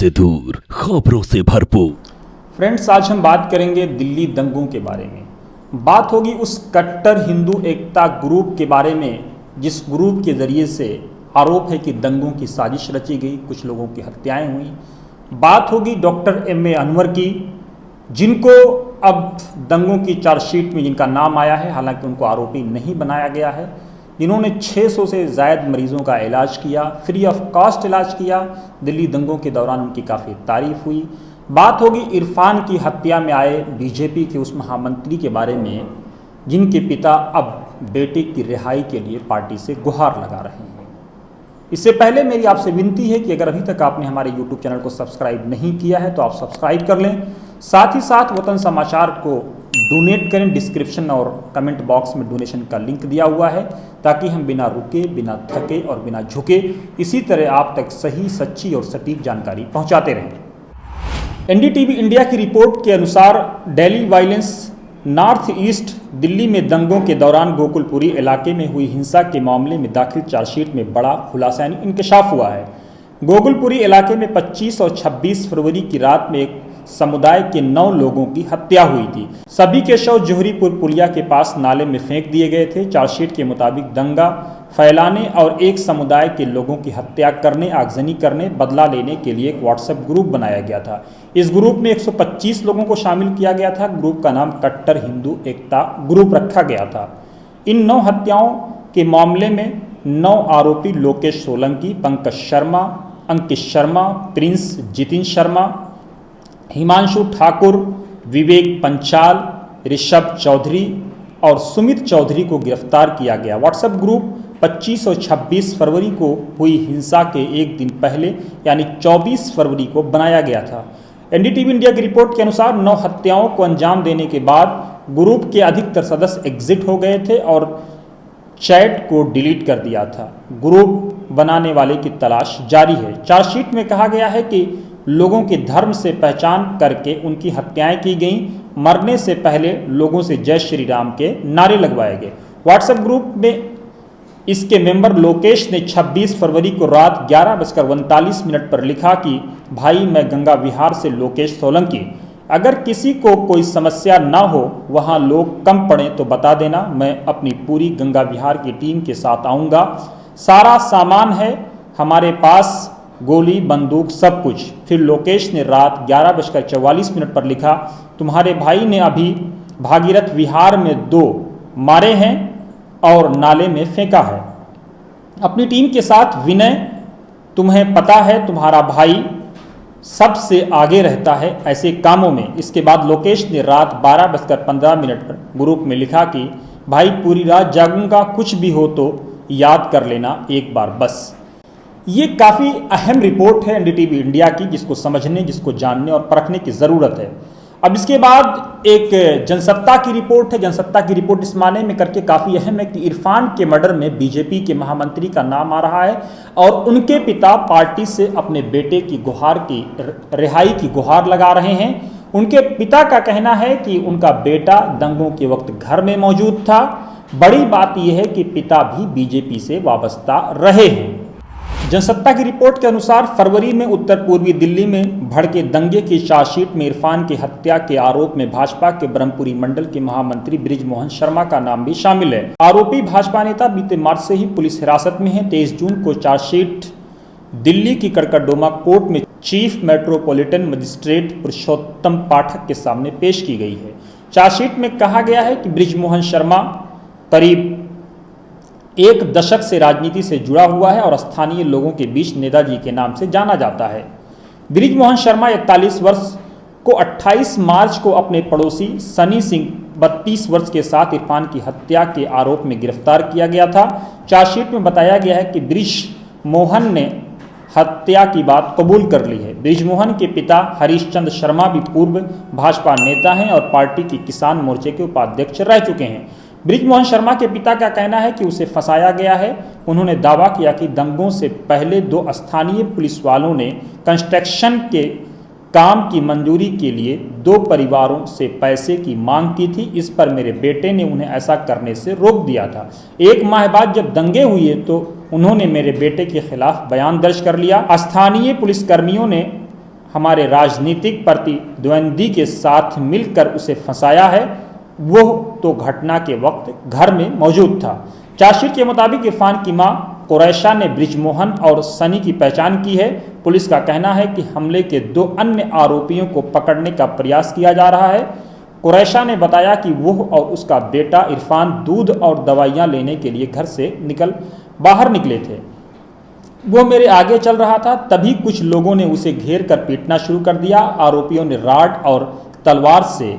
से दूर, खबरों से भरपूर। फ्रेंड्स, आज हम बात करेंगे दिल्ली दंगों के बारे में। बात होगी उस कट्टर हिंदू एकता ग्रुप के बारे में जिस ग्रुप के ज़रिए से आरोप है कि दंगों की साजिश रची गई, कुछ लोगों की हत्याएं हुई। बात होगी डॉक्टर M.A. अनवर की, जिनको अब दंगों की चार्जशीट में जिनका नाम आया है, हालांकि उनको आरोपी नहीं बनाया गया है, जिन्होंने 600 से ज़ायद मरीजों का इलाज किया, फ्री ऑफ कॉस्ट इलाज किया। दिल्ली दंगों के दौरान उनकी काफ़ी तारीफ हुई। बात होगी इरफान की हत्या में आए बीजेपी के उस महामंत्री के बारे में जिनके पिता अब बेटे की रिहाई के लिए पार्टी से गुहार लगा रहे हैं। इससे पहले मेरी आपसे विनती है कि अगर अभी तक आपने हमारे YouTube चैनल को सब्सक्राइब नहीं किया है तो आप सब्सक्राइब कर लें। साथ ही साथ वतन समाचार को डोनेट करें। डिस्क्रिप्शन और कमेंट बॉक्स में डोनेशन का लिंक दिया हुआ है, ताकि हम बिना रुके, बिना थके और बिना झुके इसी तरह आप तक सही, सच्ची और सटीक जानकारी पहुंचाते रहें। NDTV इंडिया की रिपोर्ट के अनुसार Delhi violence north east Delhi में दंगों के दौरान गोकुलपुरी इलाके में हुई हिंसा के मामले में दाखिल चार्जशीट में बड़ा खुलासा इंकशाफ हुआ है। गोकुलपुरी इलाके में 25 और 26 फरवरी की रात में एक समुदाय के 9 लोगों की हत्या हुई थी। सभी के शव जोहरीपुर पुलिया के पास नाले में फेंक दिए गए थे। चार्जशीट के मुताबिक दंगा फैलाने और एक समुदाय के लोगों की हत्या करने, आगजनी करने, बदला लेने के लिए एक व्हाट्सएप ग्रुप बनाया गया था। इस ग्रुप में 125 लोगों को शामिल किया गया था। ग्रुप का नाम कट्टर हिंदू एकता ग्रुप रखा गया था। इन 9 हत्याओं के मामले में 9 आरोपी लोकेश सोलंकी, पंकज शर्मा, अंकित शर्मा, प्रिंस जितिन शर्मा, हिमांशु ठाकुर, विवेक पंचाल, ऋषभ चौधरी और सुमित चौधरी को गिरफ्तार किया गया। व्हाट्सएप ग्रुप 25 और 26 फरवरी को हुई हिंसा के एक दिन पहले यानी 24 फरवरी को बनाया गया था। NDTV इंडिया की रिपोर्ट के अनुसार 9 हत्याओं को अंजाम देने के बाद ग्रुप के अधिकतर सदस्य एग्जिट हो गए थे और चैट को डिलीट कर दिया था। ग्रुप बनाने वाले की तलाश जारी है। चार्जशीट में कहा गया है कि लोगों के धर्म से पहचान करके उनकी हत्याएं की गईं। मरने से पहले लोगों से जय श्री राम के नारे लगवाए गए। व्हाट्सएप ग्रुप में इसके मेंबर लोकेश ने 26 फरवरी को रात 11:39 पर लिखा कि भाई, मैं गंगा विहार से लोकेश सोलंकी, अगर किसी को कोई समस्या ना हो, वहाँ लोग कम पड़े तो बता देना, मैं अपनी पूरी गंगा विहार की टीम के साथ आऊँगा। सारा सामान है हमारे पास, गोली, बंदूक, सब कुछ। फिर लोकेश ने रात 11:44 पर लिखा, तुम्हारे भाई ने अभी भागीरथ विहार में 2 मारे हैं और नाले में फेंका है। अपनी टीम के साथ विनय, तुम्हें पता है तुम्हारा भाई सबसे आगे रहता है ऐसे कामों में। इसके बाद लोकेश ने रात 12:15 पर ग्रुप में लिखा कि भाई, पूरी रात जागूंगा, कुछ भी हो तो याद कर लेना एक बार बस। ये काफ़ी अहम रिपोर्ट है NDTV इंडिया की, जिसको समझने, जिसको जानने और परखने की ज़रूरत है। अब इसके बाद एक जनसत्ता की रिपोर्ट है। जनसत्ता की रिपोर्ट इस माने में करके काफ़ी अहम है कि इरफान के मर्डर में बीजेपी के महामंत्री का नाम आ रहा है और उनके पिता पार्टी से अपने बेटे की रिहाई की गुहार लगा रहे हैं। उनके पिता का कहना है कि उनका बेटा दंगों के वक्त घर में मौजूद था। बड़ी बात यह है कि पिता भी बीजेपी से वाबस्ता रहे हैं। जनसत्ता की रिपोर्ट के अनुसार फरवरी में उत्तर पूर्वी दिल्ली में भड़के दंगे की चार्जशीट में इरफान की हत्या के आरोप में भाजपा के ब्रह्मपुरी मंडल के महामंत्री बृजमोहन शर्मा का नाम भी शामिल है। आरोपी भाजपा नेता बीते मार्च से ही पुलिस हिरासत में है। 23 जून को चार्जशीट दिल्ली की कड़कड़डोमा कोर्ट में चीफ मेट्रोपॉलिटन मजिस्ट्रेट पुरुषोत्तम पाठक के सामने पेश की गई है। चार्जशीट में कहा गया है कि बृजमोहन शर्मा करीब 1 दशक से राजनीति से जुड़ा हुआ है और स्थानीय लोगों के बीच नेताजी के नाम से जाना जाता है। बृजमोहन शर्मा 41 वर्ष को 28 मार्च को अपने पड़ोसी सनी सिंह 32 वर्ष के साथ इरफान की हत्या के आरोप में गिरफ्तार किया गया था। चार्जशीट में बताया गया है कि बृजमोहन ने हत्या की बात कबूल कर ली है। बृजमोहन के पिता हरीशचंद्र शर्मा भी पूर्व भाजपा नेता हैं और पार्टी की किसान मोर्चे के उपाध्यक्ष रह चुके हैं। बृजमोहन शर्मा के पिता का कहना है कि उसे फंसाया गया है। उन्होंने दावा किया कि दंगों से पहले 2 स्थानीय पुलिस वालों ने कंस्ट्रक्शन के काम की मंजूरी के लिए 2 परिवारों से पैसे की मांग की थी। इस पर मेरे बेटे ने उन्हें ऐसा करने से रोक दिया था। 1 माह बाद जब दंगे हुए तो उन्होंने मेरे बेटे के खिलाफ बयान दर्ज कर लिया। स्थानीय पुलिसकर्मियों ने हमारे राजनीतिक प्रतिद्वंदी के साथ मिलकर उसे फंसाया है, वो तो घटना के वक्त घर में मौजूद था। चार्जशीट के मुताबिक इरफान की मां कुरैशा ने बृजमोहन और सनी की पहचान की है। पुलिस का कहना है कि हमले के 2 अन्य आरोपियों को पकड़ने का प्रयास किया जा रहा है। कुरैशा ने बताया कि वो और उसका बेटा इरफान दूध और दवाइयां लेने के लिए घर से बाहर निकले थे। वो मेरे आगे चल रहा था, तभी कुछ लोगों ने उसे घेर कर पीटना शुरू कर दिया। आरोपियों ने राड और तलवार से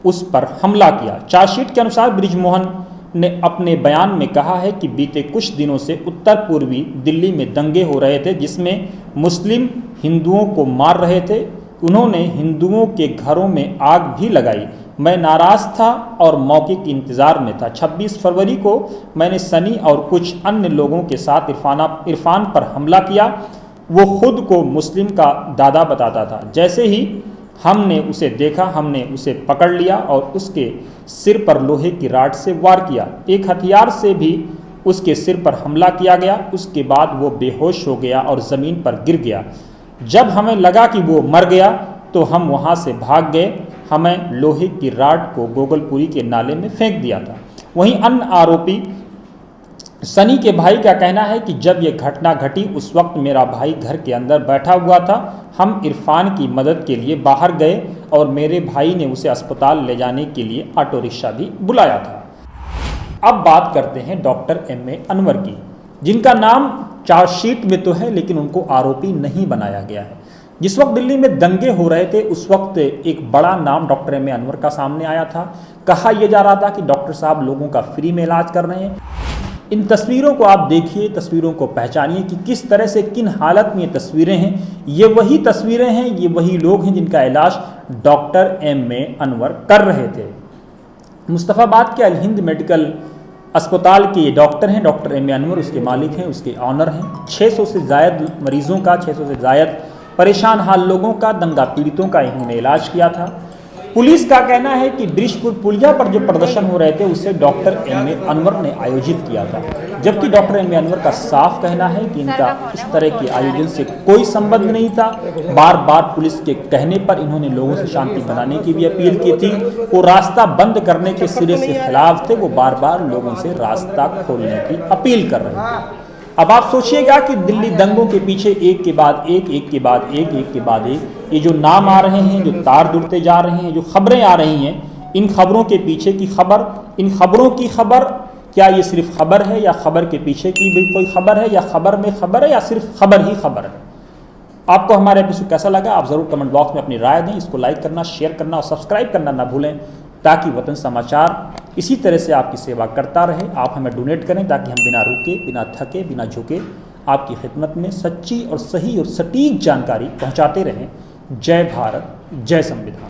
उस पर हमला किया। चार्जशीट के अनुसार बृजमोहन ने अपने बयान में कहा है कि बीते कुछ दिनों से उत्तर पूर्वी दिल्ली में दंगे हो रहे थे, जिसमें मुस्लिम हिंदुओं को मार रहे थे। उन्होंने हिंदुओं के घरों में आग भी लगाई। मैं नाराज था और मौके के इंतज़ार में था। 26 फरवरी को मैंने सनी और कुछ अन्य लोगों के साथ इरफान पर हमला किया। वो खुद को मुस्लिम का दादा बताता था। जैसे ही हमने उसे देखा, हमने उसे पकड़ लिया और उसके सिर पर लोहे की राड से वार किया। एक हथियार से भी उसके सिर पर हमला किया गया। उसके बाद वो बेहोश हो गया और ज़मीन पर गिर गया। जब हमें लगा कि वो मर गया तो हम वहाँ से भाग गए। हमें लोहे की राड को गोगलपुरी के नाले में फेंक दिया था। वहीं अन्य आरोपी सनी के भाई का कहना है कि जब ये घटना घटी उस वक्त मेरा भाई घर के अंदर बैठा हुआ था। हम इरफान की मदद के लिए बाहर गए और मेरे भाई ने उसे अस्पताल ले जाने के लिए ऑटो रिक्शा भी बुलाया था। अब बात करते हैं डॉक्टर M.A. अनवर की, जिनका नाम चार्जशीट में तो है लेकिन उनको आरोपी नहीं बनाया गया है। जिस वक्त दिल्ली में दंगे हो रहे थे उस वक्त एक बड़ा नाम डॉक्टर M.A. अनवर का सामने आया था। कहा यह जा रहा था कि डॉक्टर साहब लोगों का फ्री में इलाज कर रहे हैं। इन तस्वीरों को आप देखिए, तस्वीरों को पहचानिए कि किस तरह से, किन हालत में ये तस्वीरें हैं। ये वही तस्वीरें हैं, ये वही लोग हैं जिनका इलाज डॉक्टर M.A. अनवर कर रहे थे। मुस्तफ़ाबाद के अल हिंद मेडिकल अस्पताल के ये डॉक्टर हैं, डॉक्टर M.A. अनवर उसके मालिक हैं, उसके ऑनर हैं। 600 से ज़ायद मरीजों का, 600 से ज़ायद परेशान हाल लोगों का, दंगा पीड़ितों का इन्होंने इलाज किया था। पुलिस का कहना है कि ब्रिजपुर पुलिया पर जो प्रदर्शन हो रहे थे उसे डॉक्टर M.A. अनवर ने आयोजित किया था, जबकि डॉक्टर M.A. अनवर का साफ कहना है कि इनका इस तरह के आयोजन से कोई संबंध नहीं था। बार बार पुलिस के कहने पर इन्होंने लोगों से शांति बनाने की भी अपील की थी। वो रास्ता बंद करने के सिरे से खिलाफ थे। वो बार बार लोगों से रास्ता खोलने की अपील कर रहे थे। अब आप सोचिएगा कि दिल्ली दंगों के पीछे एक के बाद एक, एक के बाद एक, एक के बाद एक, ये जो नाम आ रहे हैं, जो तार जुड़ते जा रहे हैं, जो खबरें आ रही हैं, इन खबरों के पीछे की खबर, इन खबरों की खबर, क्या ये सिर्फ खबर है या खबर के पीछे की भी कोई खबर है, या खबर में खबर है, या सिर्फ खबर ही खबर है? आपको हमारा एपिसोड कैसा लगा आप ज़रूर कमेंट बॉक्स में अपनी राय दें। इसको लाइक करना, शेयर करना और सब्सक्राइब करना ना भूलें, ताकि वतन समाचार इसी तरह से आपकी सेवा करता रहे। आप हमें डोनेट करें ताकि हम बिना रुके, बिना थके, बिना झुके आपकी खिदमत में सच्ची और सही और सटीक जानकारी पहुंचाते रहें। जय भारत, जय संविधान।